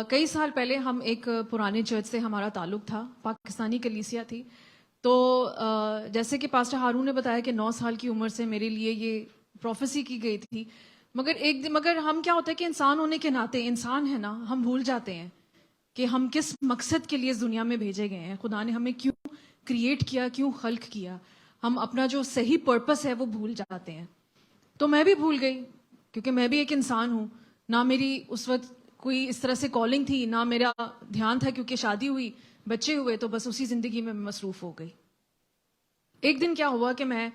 کئی سال پہلے ہم ایک پرانے چرچ سے ہمارا تعلق تھا، پاکستانی کلیسیا تھی. تو جیسے کہ پاسٹر ہارون نے بتایا کہ 9 سال کی عمر سے میرے لیے یہ پروفیسی کی گئی تھی. مگر ہم کیا ہوتا ہے کہ انسان ہونے کے ناطے، انسان ہے نا، ہم بھول جاتے ہیں کہ ہم کس مقصد کے لیے اس دنیا میں بھیجے گئے ہیں. خدا نے ہمیں کیوں کریٹ کیا، کیوں خلق کیا. ہم اپنا جو صحیح پرپس ہے وہ بھول جاتے ہیں. تو میں بھی بھول گئی، کیونکہ میں بھی ایک انسان ہوں. نہ میری اس وقت کوئی اس طرح سے کالنگ تھی، نہ میرا دھیان تھا، کیونکہ شادی ہوئی، بچے ہوئے، تو بس اسی زندگی میں مصروف ہو گئی. ایک دن کیا ہوا کہ میں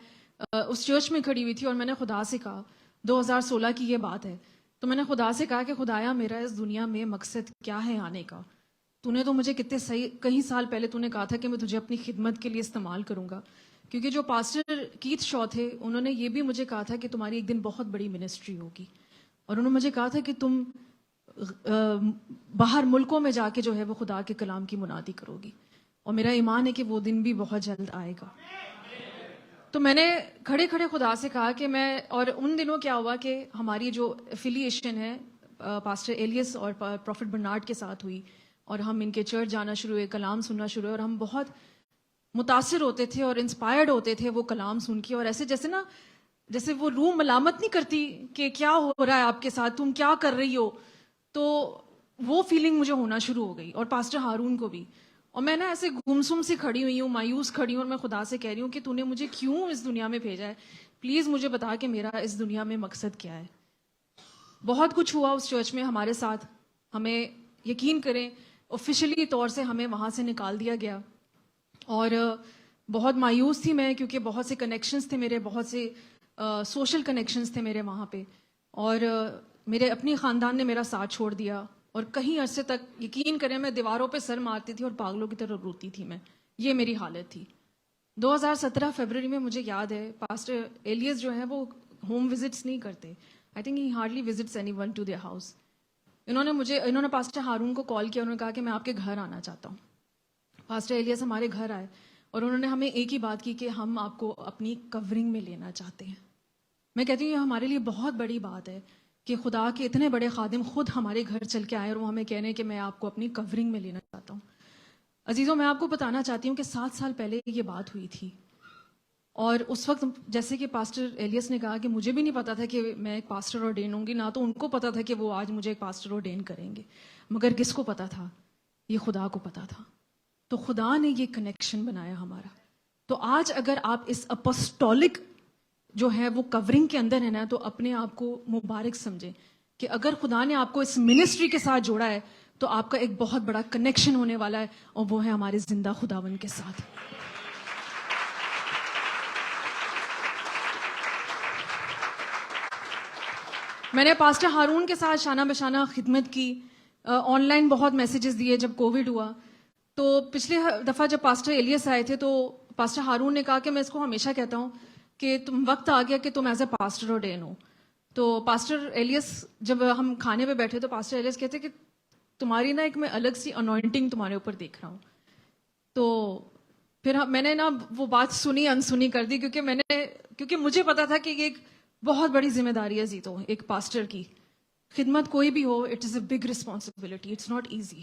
اس چرچ میں کھڑی ہوئی تھی اور میں نے خدا سے کہا، 2016 کی یہ بات ہے، تو میں نے خدا سے کہا کہ خدایا میرا اس دنیا میں مقصد کیا ہے آنے کا. تو نے تو مجھے کئی سال پہلے تو نے کہا تھا کہ میں تجھے اپنی خدمت کے لیے استعمال کروں گا. کیونکہ جو پاسٹر کیت شو تھے، انہوں نے یہ بھی مجھے کہا تھا کہ تمہاری ایک دن بہت بڑی منسٹری ہوگی. اور انہوں نے مجھے کہا تھا کہ تم باہر ملکوں میں جا کے جو ہے وہ خدا کے کلام کی منادی کرو گی. اور میرا ایمان ہے کہ وہ دن بھی بہت جلد آئے گا. تو میں نے کھڑے کھڑے خدا سے کہا کہ اور ان دنوں کیا ہوا کہ ہماری جو ایفیلیشن ہے پاسٹر ایلیس اور پروفٹ برنارڈ کے ساتھ ہوئی، اور ہم ان کے چرچ جانا شروع ہوئے، کلام سننا شروع ہوئے، اور ہم بہت متاثر ہوتے تھے اور انسپائرڈ ہوتے تھے وہ کلام سن کے. اور ایسے جیسے وہ روح ملامت نہیں کرتی کہ کیا ہو رہا ہے آپ کے ساتھ، تم کیا کر رہی ہو، تو وہ فیلنگ مجھے ہونا شروع ہو گئی، اور پاسٹر ہارون کو بھی. اور میں نا ایسے گمسم سے کھڑی ہوئی ہوں، مایوس کھڑی ہوں، اور میں خدا سے کہہ رہی ہوں کہ تو نے مجھے کیوں اس دنیا میں بھیجا ہے، پلیز مجھے بتا کہ میرا اس دنیا میں مقصد کیا ہے. بہت کچھ ہوا اس چرچ میں ہمارے ساتھ. ہمیں یقین کریں آفیشلی طور سے ہمیں وہاں سے نکال دیا گیا، اور بہت مایوس تھی میں، کیونکہ بہت سے کنیکشنز تھے میرے، بہت سے سوشل کنیکشنز تھے میرے وہاں پہ، اور میرے اپنی خاندان نے میرا ساتھ چھوڑ دیا. اور کہیں عرصے تک یقین کریں میں دیواروں پہ سر مارتی تھی اور پاگلوں کی طرح روتی تھی میں. یہ میری حالت تھی. 2017 فروری میں مجھے یاد ہے پاسٹر ایلیس جو ہے وہ ہوم وزٹس نہیں کرتے. I think he hardly visits anyone to their house. انہوں نے پاسٹر ہارون کو کال کیا، انہوں نے کہا کہ میں آپ کے گھر آنا چاہتا ہوں. پاسٹر ایلیس ہمارے گھر آئے اور انہوں نے ہمیں ایک ہی بات کی کہ ہم آپ کو اپنی کورنگ میں لینا چاہتے ہیں. میں کہتی ہوں یہ ہمارے لیے بہت بڑی بات ہے کہ خدا کے اتنے بڑے خادم خود ہمارے گھر چل کے آئے اور وہ ہمیں کہہ رہے ہیں کہ میں آپ کو اپنی کورنگ میں لینا چاہتا ہوں. عزیزوں، میں آپ کو بتانا چاہتی ہوں کہ 7 سال پہلے یہ بات ہوئی تھی، اور اس وقت جیسے کہ پاسٹر ایلیس نے کہا کہ مجھے بھی نہیں پتا تھا کہ میں ایک پاسٹر آرڈین ہوں گی، نہ تو ان کو پتا تھا کہ وہ آج مجھے ایک پاسٹر آرڈین کریں گے. مگر کس کو پتا تھا؟ یہ خدا کو پتا تھا. تو خدا نے یہ کنیکشن بنایا ہمارا. تو آج اگر آپ اس اپوسٹولک جو ہے وہ کورنگ کے اندر ہے نا، تو اپنے آپ کو مبارک سمجھیں کہ اگر خدا نے آپ کو اس منسٹری کے ساتھ جوڑا ہے تو آپ کا ایک بہت بڑا کنیکشن ہونے والا ہے، اور وہ ہے ہمارے زندہ خداوند کے ساتھ. میں نے پاسٹر ہارون کے ساتھ شانہ بشانہ خدمت کی، آن لائن بہت میسیجز دیے جب کووڈ ہوا. تو پچھلے دفعہ جب پاسٹر ایلیس آئے تھے تو پاسٹر ہارون نے کہا کہ میں اس کو ہمیشہ کہتا ہوں کہ تم وقت آ گیا کہ تم ایز اے پاسٹر آرڈین ہو. تو پاسٹر ایلیس جب ہم کھانے پہ بیٹھے تو پاسٹر ایلیس کہتے کہ تمہاری نا ایک میں الگ سی انوائنٹنگ تمہارے اوپر دیکھ رہا ہوں. تو پھر میں نے نا وہ بات سنی انسنی کر دی، کیونکہ مجھے پتا تھا کہ یہ ایک بہت بڑی ذمہ داری ہے زیتو، ایک پاسٹر کی خدمت کوئی بھی ہو، it is a big responsibility, it's not easy.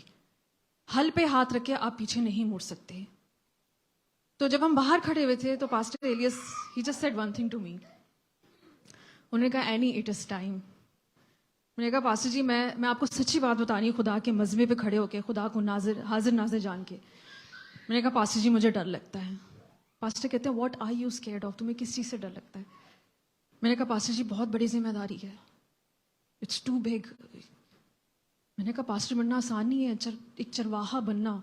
حل پہ ہاتھ رکھ کے آپ پیچھے نہیں مڑ سکتے. تو جب ہم باہر کھڑے ہوئے تھے تو pastor Ellis he just said one thing to me. انہوں نے کہا اینی اٹ از ٹائم. میں نے کہا پاسٹر جی میں آپ کو سچی بات بتا رہی ہوں، خدا کے مذبے پہ کھڑے ہو کے، خدا کو حاضر ناظر جان کے. میں نے کہا پاسٹر جی مجھے ڈر لگتا ہے. پاسٹر کہتے ہیں what are you scared of, تمہیں کس چیز سے ڈر لگتا ہے؟ میں نے کہا پاسٹر جی بہت بڑی ذمہ داری ہے، اٹس ٹو بگ. میں نے کہا پاسٹر بننا آسان نہیں ہے، ایک چرواہا بننا.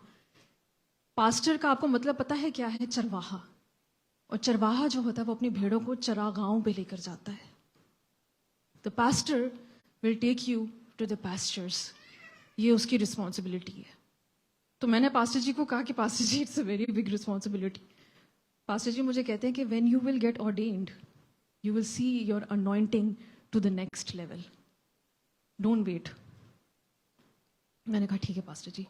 پاسٹر کا آپ کو مطلب پتہ ہے کیا ہے؟ چرواہا. اور چرواہا جو ہوتا ہے وہ اپنی بھیڑوں کو چراگاہوں پہ لے کر جاتا ہے. The pastor will take you to the pastures. یہ اس کی رسپانسبلٹی ہے. تو میں نے پاسٹر جی کو کہا کہ pastor ji it's a very big responsibility. Pastor ji مجھے کہتے ہیں کہ when you will get ordained, you will see your anointing to the next level. Don't wait. میں نے کہا ٹھیک ہے پاسٹر جی.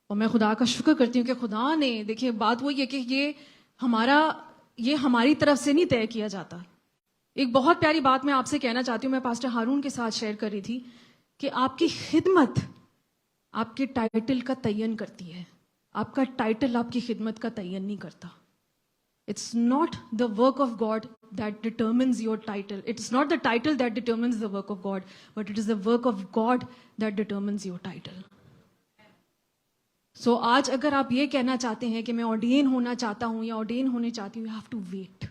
اور میں خدا کا شکر کرتی ہوں کہ خدا نے، دیکھیے بات وہی ہے کہ یہ ہماری طرف سے نہیں طے کیا جاتا. ایک بہت پیاری بات میں آپ سے کہنا چاہتی ہوں، میں پاسٹر ہارون کے ساتھ شیئر کر رہی تھی کہ آپ کی خدمت آپ کے ٹائٹل کا تعین کرتی ہے. آپ کا ٹائٹل آپ کی خدمت کا تعین نہیں کرتا. It's not the work of God that determines your title. It's not the title that determines the work of God, but it is the work of God that determines your title. So آج اگر آپ یہ کہنا چاہتے ہیں کہ میں ordain ہونا چاہتا ہوں یا ordain ہونے چاہتی ہوں, you have to wait.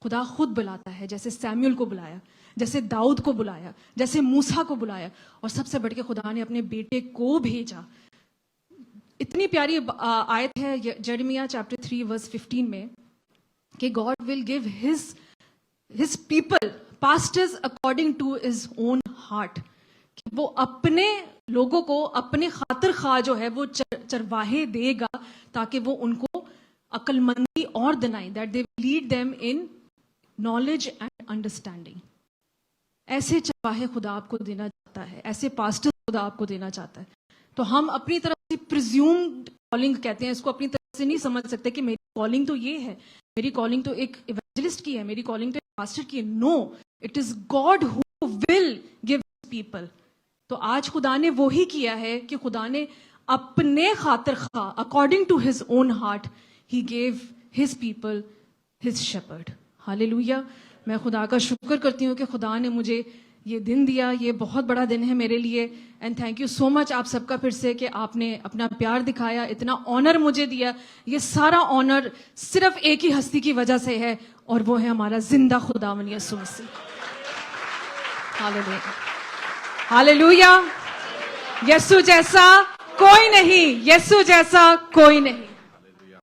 خدا خود بلاتا ہے, جیسے سیموئل کو بلایا, جیسے داؤد کو بلایا, جیسے موسیٰ کو بلایا, اور سب سے بڑھ کے خدا نے اپنے بیٹے کو بھیجا. اتنی پیاری آیت ہے جرمیہ چیپٹر 3 ورس 15 میں کہ God will give his people pastors according to his own heart. کہ وہ اپنے لوگوں کو اپنے خاطر خواہ جو ہے وہ چرواہے دے گا تاکہ وہ ان کو عقل مندی اور دلائیں. That they will lead them in knowledge and understanding. ایسے چرواہے خدا آپ کو دینا چاہتا ہے, ایسے پاسٹر خدا آپ کو دینا چاہتا ہے. تو ہم اپنی طرف سے پریزیومڈ کالنگ کہتے ہیں اس کو, اپنی طرف سے نہیں سمجھ سکتے کہ میری کالنگ تو یہ ہے, میری کالنگ تو ایک ایونجلسٹ کی ہے, میری کالنگ تو ایک پاسٹر کی ہے. No, it is God who will give people. تو آج خدا نے وہی کیا ہے کہ خدا نے اپنے خاطر خواہ according to his own heart he give his people his shepherd. ہاللیلویا. میں خدا کا شکر کرتی ہوں کہ خدا نے مجھے یہ دن دیا. یہ بہت بڑا دن ہے میرے لیے. اینڈ تھینک یو سو مچ آپ سب کا پھر سے کہ آپ نے اپنا پیار دکھایا, اتنا آنر مجھے دیا. یہ سارا آنر صرف ایک ہی ہستی کی وجہ سے ہے, اور وہ ہے ہمارا زندہ خداوند یسوع مسیح. ہاللیلویا, ہاللیلویا. یسوع جیسا کوئی نہیں, یسوع جیسا کوئی نہیں.